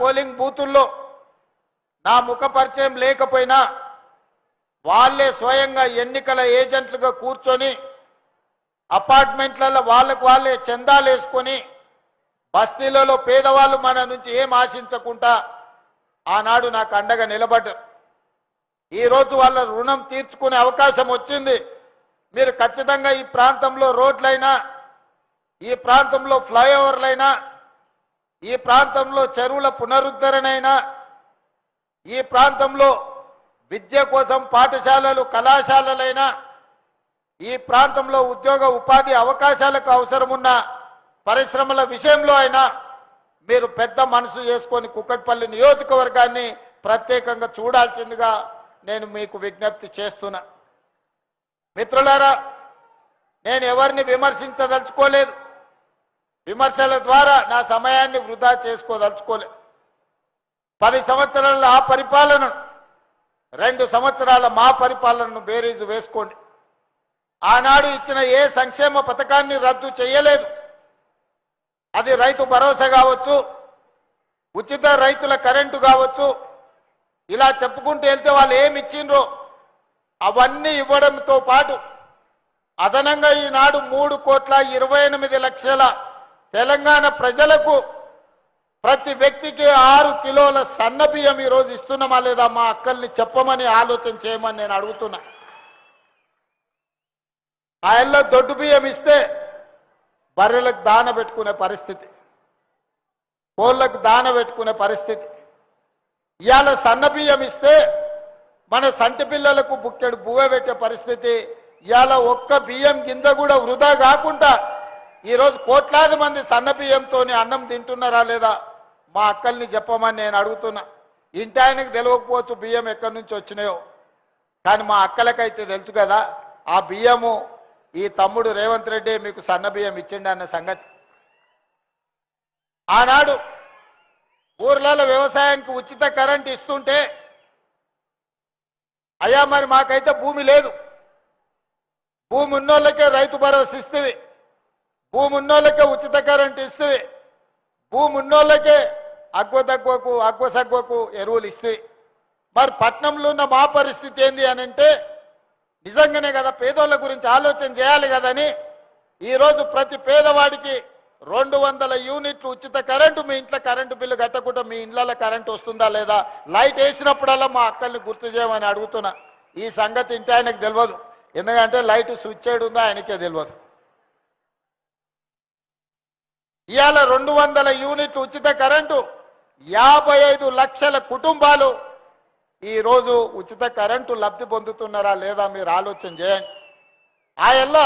Polling బూతుల్లో నా ముఖ పరిచయం లేకపోయినా వాళ్ళే స్వయంగా ఎన్నికల ఏజెంట్లుగా కూర్చొని అపార్ట్మెంట్లలో వాళ్ళే చందాలు వేసుకొని బస్తీలలో పేదవాళ్ళు మన నుంచి ఏం ఆశించకుండా ఆనాడు నాకు అండగా నిలబడ్డారు. ఈరోజు వాళ్ళ రుణం తీర్చుకునే అవకాశం వచ్చింది. మీరు ఖచ్చితంగా ఈ ప్రాంతంలో రోడ్లైనా, ఈ ప్రాంతంలో ఫ్లైఓవర్లైనా, ఈ ప్రాంతంలో చెరువుల పునరుద్ధరణైనా, ఈ ప్రాంతంలో విద్య కోసం పాఠశాలలు కళాశాలలైనా, ఈ ప్రాంతంలో ఉద్యోగ ఉపాధి అవకాశాలకు అవసరమున్న పరిశ్రమల విషయంలో అయినా మీరు పెద్ద మనసు చేసుకొని కుక్కట్పల్లి నియోజకవర్గాన్ని ప్రత్యేకంగా చూడాల్సిందిగా నేను మీకు విజ్ఞప్తి చేస్తున్నా. మిత్రులారా, నేను ఎవరిని విమర్శించదలుచుకోలేదు. విమర్శల ద్వారా నా సమయాన్ని వృధా చేసుకోదలుచుకోలేదు. 10 సంవత్సరాల ఆ పరిపాలన, 2 సంవత్సరాల మా పరిపాలనను బేరీజు వేసుకోండి. ఆనాడు ఇచ్చిన ఏ సంక్షేమ పథకాన్ని రద్దు చేయలేదు. అది రైతు భరోసా కావచ్చు, ఉచిత రైతుల కరెంటు కావచ్చు, ఇలా చెప్పుకుంటూ వెళ్తే వాళ్ళు ఏమి ఇచ్చిండ్రో అవన్నీ ఇవ్వడంతో పాటు అదనంగా ఈనాడు 3,28,00,000 తెలంగాణ ప్రజలకు ప్రతి వ్యక్తికి 6 కిలోల సన్న బియ్యం ఈరోజు ఇస్తున్నామా లేదా మా అక్కల్ని చెప్పమని ఆలోచన చేయమని నేను అడుగుతున్నా. ఆయనలో దొడ్డు బియ్యం ఇస్తే బర్రెలకు దాన పెట్టుకునే పరిస్థితి, కోళ్ళకు దాన పెట్టుకునే పరిస్థితి. ఇవాళ సన్న బియ్యం ఇస్తే మన సంటి పిల్లలకు బుక్కెడు బువ్వ పెట్టే పరిస్థితి. ఇవాళ ఒక్క బియ్యం గింజ కూడా వృధా కాకుండా ఈరోజు కోట్లాది మంది సన్న బియ్యంతో అన్నం తింటున్నారా లేదా మా అక్కల్ని చెప్పమని నేను అడుగుతున్నా. ఇంటి ఆయనకు తెలియకపోవచ్చు బియ్యం ఎక్కడి నుంచి వచ్చినాయో, కానీ మా అక్కలకైతే తెలుసు కదా ఆ బియ్యము ఈ తమ్ముడు రేవంత్ రెడ్డి మీకు సన్న బియ్యం ఇచ్చిండి అన్న సంగతి. ఆనాడు ఊర్లలో వ్యవసాయానికి ఉచిత కరెంట్ ఇస్తుంటే, అయ్యా మరి మాకైతే భూమి లేదు, భూమి ఉన్నోళ్ళకే రైతు భరోసా ఇస్తేవి, భూమి ఉన్నోళ్ళకే ఉచిత కరెంట్ ఇస్తేవి, భూమి ఉన్నోళ్ళకే అగ్వ సగ్వకు ఎరువులు ఇస్తే, మరి పట్నంలో ఉన్న మా పరిస్థితి ఏంది అని అంటే నిజంగానే కదా పేదోళ్ళ గురించి ఆలోచన చేయాలి కదని ఈరోజు ప్రతి పేదవాడికి 200 యూనిట్లు ఉచిత కరెంటు, మీ ఇంట్లో కరెంటు బిల్లు కట్టకుండా మీ ఇళ్ళలో కరెంటు వస్తుందా లేదా, లైట్ వేసినప్పుడల్లా మా అక్కల్ని గుర్తు చేయమని అడుగుతున్నా. ఈ సంగతి ఇంటి ఆయనకు తెలియదు, ఎందుకంటే లైట్ స్విచ్ చేయడం ఉందో ఆయనకే తెలియదు. ఇవాళ 200 యూనిట్లు ఉచిత కరెంటు, 55 లక్షల కుటుంబాలు ఈరోజు ఉచిత కరెంటు లబ్ధి పొందుతున్నారా లేదా మీరు ఆలోచన చేయండి. ఆయల్లో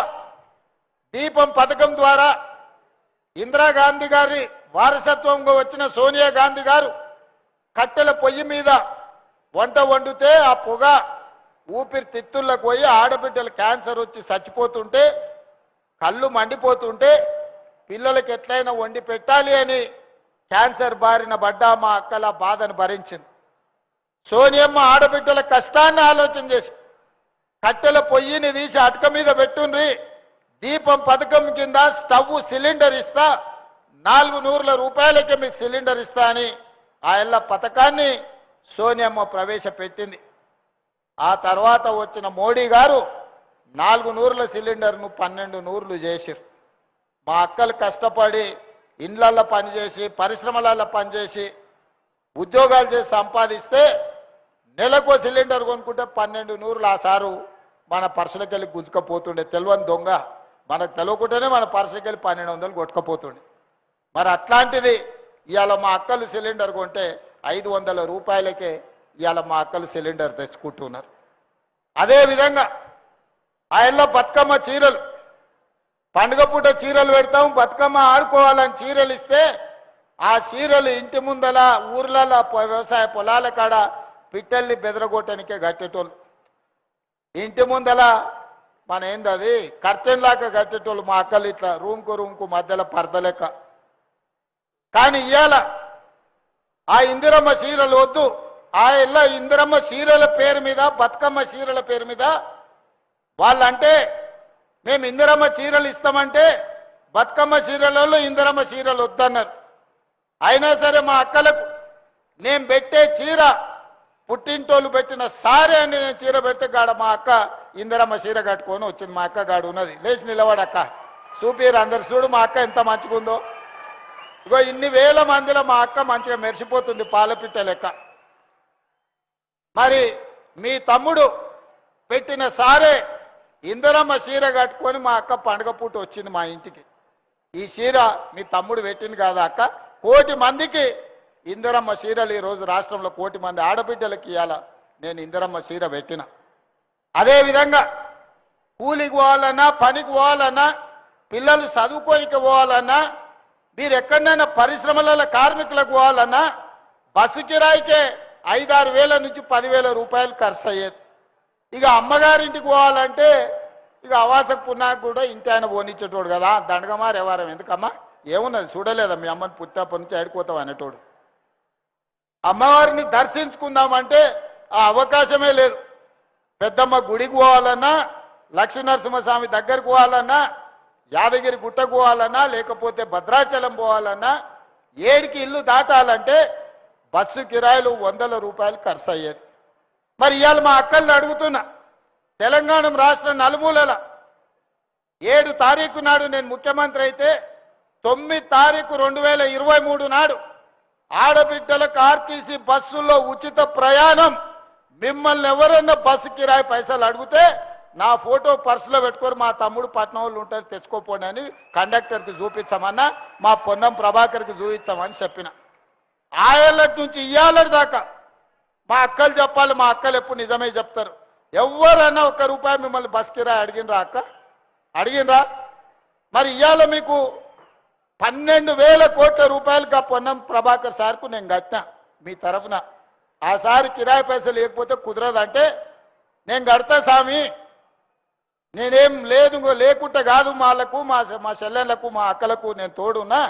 దీపం పథకం ద్వారా ఇందిరాగాంధీ గారి వారసత్వంగా వచ్చిన సోనియా గాంధీ గారు కట్టెల పొయ్యి మీద వంట వండితే ఆ పొగ ఊపిరితిత్తుల్లోకి పోయి ఆడబిడ్డలు క్యాన్సర్ వచ్చి చచ్చిపోతుంటే, కళ్ళు మండిపోతుంటే పిల్లలకి ఎట్లయినా వండి పెట్టాలి అని క్యాన్సర్ బారిన పడ్డా మా అక్కల బాధను భరించింది. సోనియమ్మ ఆడబిడ్డల కష్టాన్ని ఆలోచన చేసి కట్టెల పొయ్యిని తీసి అటక మీద పెట్టుండ్రి, దీపం పథకం కింద స్టవ్ సిలిండర్ ఇస్తా, 400 రూపాయలకే మీకు సిలిండర్ ఇస్తా అని ఆ ఎల్ల పథకాన్ని సోనియమ్మ ప్రవేశపెట్టింది. ఆ తర్వాత వచ్చిన మోడీ గారు 400 సిలిండర్ను 1200 చేసిరు. మా అక్కలు కష్టపడి ఇండ్లల్లో పనిచేసి పరిశ్రమలలో పనిచేసి ఉద్యోగాలు చేసి సంపాదిస్తే నెలకో సిలిండర్ కొనుక్కుంటే 1200 ఆ సారు మన పర్సులకి వెళ్ళి గుంజుకపోతుండే. తెలియని దొంగ మనకు తెలియకుండానే మన పర్సులకి వెళ్ళి 1200 కొట్టుకపోతుండే. మరి అట్లాంటిది ఇవాళ మా అక్కలు సిలిండర్ కొంటే 500 రూపాయలకే ఇవాళ మా అక్కలు సిలిండర్ తెచ్చుకుంటున్నారు. అదేవిధంగా ఆయనలో బతుకమ్మ చీరలు, పండుగ పూట చీరలు పెడతాం, బతుకమ్మ ఆడుకోవాలని చీరలు ఇస్తే ఆ చీరలు ఇంటి ముందల ఊర్లలో వ్యవసాయ పొలాల కాడ పిట్టల్ని బెదరగొట్టడానికే కట్టేటోళ్ళు. ఇంటి ముందల మన ఏంది అది కర్టెన్ లాగా కట్టేటోళ్ళు మా అక్కలు, ఇట్లా రూమ్కు మధ్యలో పరద లెక్క. కానీ ఇవాళ ఆ ఇందిరమ్మ చీరలు వద్దు, ఆ ఇళ్ళ ఇందిరమ్మ చీరల పేరు మీద బతుకమ్మ చీరల పేరు మీద వాళ్ళంటే మేము ఇందిరమ్మ చీరలు ఇస్తామంటే బతుకమ్మ చీరలలో ఇందిరమ్మ చీరలు వద్దన్నారు. అయినా సరే మా అక్కలకు నేను పెట్టే చీర పుట్టింటోళ్ళు పెట్టిన సారే అని నేను చీర పెడితే గాడ మా అక్క ఇందిరమ్మ చీర కట్టుకొని వచ్చింది. మా అక్క గాడు ఉన్నది, లేచి నిలబడక్క చూపిరు అందరు చూడు మా అక్క ఎంత మంచిగా ఉందో. ఇగో ఇన్ని వేల మందిలో మా అక్క మంచిగా మెరిసిపోతుంది పాలపిట్ట లెక్క. మరి మీ తమ్ముడు పెట్టిన సారే ఇందిరమ్మ చీర కట్టుకొని మా అక్క పండుగ పూట వచ్చింది మా ఇంటికి. ఈ చీర మీ తమ్ముడు పెట్టింది కాదా అక్క? కోటి మందికి ఇందిరమ్మ చీరలు ఈరోజు రాష్ట్రంలో కోటి మంది ఆడబిడ్డలకి ఇవ్వాల నేను ఇందిరమ్మ చీర పెట్టిన. అదేవిధంగా కూలికి పోవాలన్నా, పనికి పోవాలన్నా, పిల్లలు చదువుకోనికి పోవాలన్నా, మీరు ఎక్కడైనా పరిశ్రమలలో కార్మికులకు పోవాలన్నా బస్సు కిరాయికే 5-6 వేల నుంచి 10,000 రూపాయలు ఖర్చు అయ్యేది. ఇక అమ్మగారింటికి పోవాలంటే ఇక అవాసకు పున్నాకు కూడా ఇంటి ఆయన పోనిచ్చేటోడు కదా, దండగమారు ఎవరం ఎందుకమ్మా ఏమున్నది చూడలేదా మీ అమ్మని పుట్టినప్పటి నుంచి ఆడుకోతావు అనేటోడు. అమ్మవారిని దర్శించుకుందామంటే ఆ అవకాశమే లేదు. పెద్దమ్మ గుడికి పోవాలన్నా, లక్ష్మీనరసింహస్వామి దగ్గరికి పోవాలన్నా, యాదగిరి గుట్టకు పోవాలన్నా, లేకపోతే భద్రాచలం పోవాలన్నా, ఏడికి ఇల్లు దాటాలంటే బస్సు కిరాయిలు 100 రూపాయలు ఖర్చు అయ్యేది. మరి ఇవాళ మా అక్కల్ని అడుగుతున్నా, తెలంగాణ రాష్ట్ర నలుమూలల 7 తారీఖు నాడు నేను ముఖ్యమంత్రి అయితే 9 తారీఖు 2023 నాడు ఆడబిడ్డలకు ఆర్టీసీ బస్సుల్లో ఉచిత ప్రయాణం. మిమ్మల్ని ఎవరన్నా బస్సు కిరాయి పైసలు అడిగితే నా ఫోటో పర్సులో పెట్టుకొని మా తమ్ముడు పట్నం వాళ్ళు ఉంటారు తెచ్చుకోపోండి అని కండక్టర్కి చూపించామన్నా, మా పొన్నం ప్రభాకర్కి చూపించామని చెప్పిన. ఆయళ్ళటి నుంచి ఇయ్యాలటి దాకా మా అక్కలు చెప్పాలి. మా అక్కలు ఎప్పుడు నిజమే చెప్తారు. ఎవరన్నా 1 రూపాయి మిమ్మల్ని బస్ కిరాయి అడిగినరా అక్క? అడిగినరా? మరి ఇవాళ మీకు 12,000 కోట్ల రూపాయలుగా పొన్నం ప్రభాకర్ సార్కు నేను కట్టినా మీ తరఫున. ఆ సారి కిరాయి పైసలు లేకపోతే కుదరదంటే నేను కడతా స్వామి, నేనేం లేకుంటే కాదు, వాళ్ళకు మా చెల్లెళ్లకు మా అక్కలకు నేను తోడున్నా,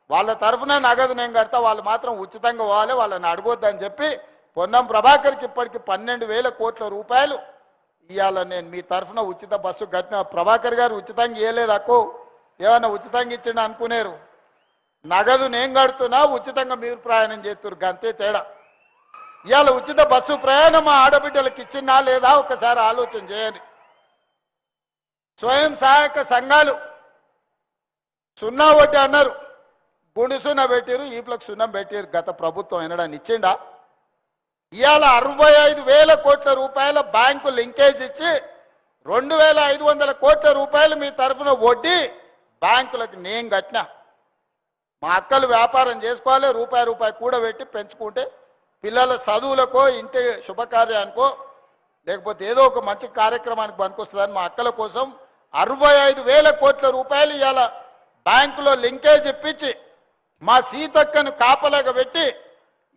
వాళ్ళ తరఫున నగదు నేను కడతా, వాళ్ళు మాత్రం ఉచితంగా పోవాలి, వాళ్ళని అడగొద్దని చెప్పి పొన్నం ప్రభాకర్కి ఇప్పటికి 12,000 కోట్ల రూపాయలు ఇవాళ నేను మీ తరఫున ఉచిత బస్సు కట్టిన. ప్రభాకర్ గారు ఉచితంగా ఇవ్వలేదు అక్కో, ఏమన్నా ఉచితంగా ఇచ్చిండు అనుకునేరు. నగదు నేను కడుతున్నా, ఉచితంగా మీరు ప్రయాణం చేస్తున్నారు, గంతే తేడా. ఇవాళ ఉచిత బస్సు ప్రయాణం మా ఆడబిడ్డలకు ఇచ్చినా లేదా ఒకసారి ఆలోచన చేయండి. స్వయం సహాయక సంఘాలు 0 వడ్డీ అన్నారు, గుండు సున్నా పెట్టారు, ఈపులకు సున్నం పెట్టారు. గత ప్రభుత్వం ఎనడాన్ని ఇచ్చిండా? ఇవాళ 65,000 కోట్ల రూపాయల బ్యాంకు లింకేజ్ ఇచ్చి 2,500 కోట్ల రూపాయలు మీ తరఫున వడ్డీ బ్యాంకులకు నేను కట్టినా. మా అక్కలు వ్యాపారం చేసుకోవాలి, రూపాయి కూడబెట్టి పెంచుకుంటే పిల్లల చదువులకో, ఇంటి శుభకార్యానికో, లేకపోతే ఏదో ఒక మంచి కార్యక్రమానికి పనికొస్తుందని మా అక్కల కోసం 65,000 కోట్ల రూపాయలు ఇవాళ బ్యాంకులో లింకేజ్ ఇప్పించి మా సీతక్కను కాపలాగా పెట్టి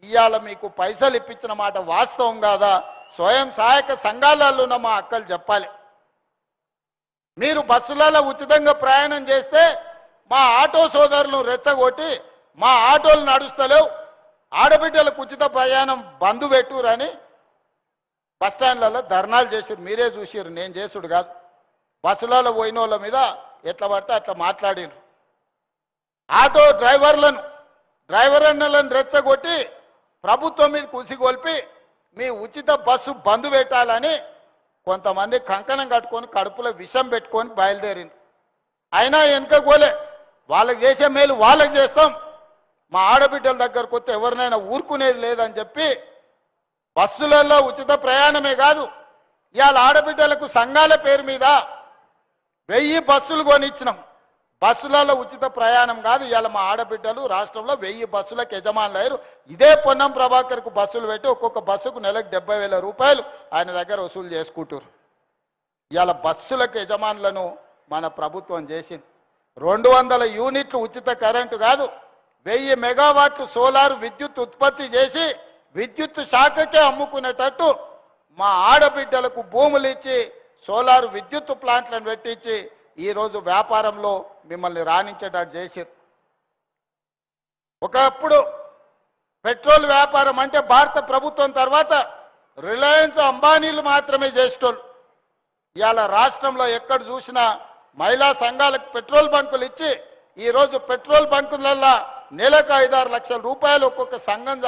ఇవాళ మీకు పైసలు ఇప్పించిన మాట వాస్తవం కాదా? స్వయం సహాయక సంఘాలలో ఉన్న మా అక్కలు చెప్పాలి. మీరు బస్సులలో ఉచితంగా ప్రయాణం చేస్తే మా ఆటో సోదరులను రెచ్చగొట్టి మా ఆటోలు నడుస్తలేవు, ఆడబిడ్డలకు ఉచిత ప్రయాణం బంధు పెట్టురని బస్టాండ్లలో ధర్నాలు చేసిరు. మీరే చూసిరు, నేను చేసుడు కాదు. బస్సులలో పోయిన వాళ్ళ మీద ఎట్లా పడితే అట్లా మాట్లాడిరు. ఆటో డ్రైవర్లను రెచ్చగొట్టి ప్రభుత్వం మీద కుసిగొల్పి మీ ఉచిత బస్సు బంధు పెట్టాలని కొంతమంది కంకణం కట్టుకొని కడుపులో విషం పెట్టుకొని బయలుదేరింది. అయినా వెనుక గోలే, వాళ్ళకి చేసే మేలు వాళ్ళకి చేస్తాం, మా ఆడబిడ్డల దగ్గరకు వస్తే ఎవరినైనా ఊరుకునేది లేదని చెప్పి బస్సులలో ఉచిత ప్రయాణమే కాదు, ఇవాళ ఆడబిడ్డలకు సంఘాల పేరు మీద 1000 బస్సులు కొనిచ్చినాం. బస్సులలో ఉచిత ప్రయాణం కాదు, ఇవాళ మా ఆడబిడ్డలు రాష్ట్రంలో 1000 బస్సులకు యజమానులు అయ్యారు. ఇదే పొన్నం ప్రభాకర్కు బస్సులు పెట్టి ఒక్కొక్క బస్సుకు నెలకు 70,000 రూపాయలు ఆయన దగ్గర వసూలు చేసుకుంటారు. ఇవాళ బస్సులకు యజమానులను మన ప్రభుత్వం చేసింది. 200 యూనిట్లు ఉచిత కరెంటు కాదు, 1000 మెగావాట్లు సోలార్ విద్యుత్ ఉత్పత్తి చేసి విద్యుత్ శాఖకే అమ్ముకునేటట్టు మా ఆడబిడ్డలకు భూములు ఇచ్చి సోలార్ విద్యుత్ ప్లాంట్లను పెట్టించి ఈరోజు వ్యాపారంలో మిమ్మల్ని రాణించేటట్టు చేశారు. ఒకప్పుడు పెట్రోల్ వ్యాపారం అంటే భారత ప్రభుత్వం తర్వాత రిలయన్స్, అంబానీలు మాత్రమే చేసేటోళ్ళు. ఇవాళ రాష్ట్రంలో ఎక్కడ చూసినా మహిళా సంఘాలకు పెట్రోల్ బంకులు ఇచ్చి ఈరోజు పెట్రోల్ బంకులల్లో నెలకు 5-6 లక్షల రూపాయలు ఒక్కొక్క సంఘం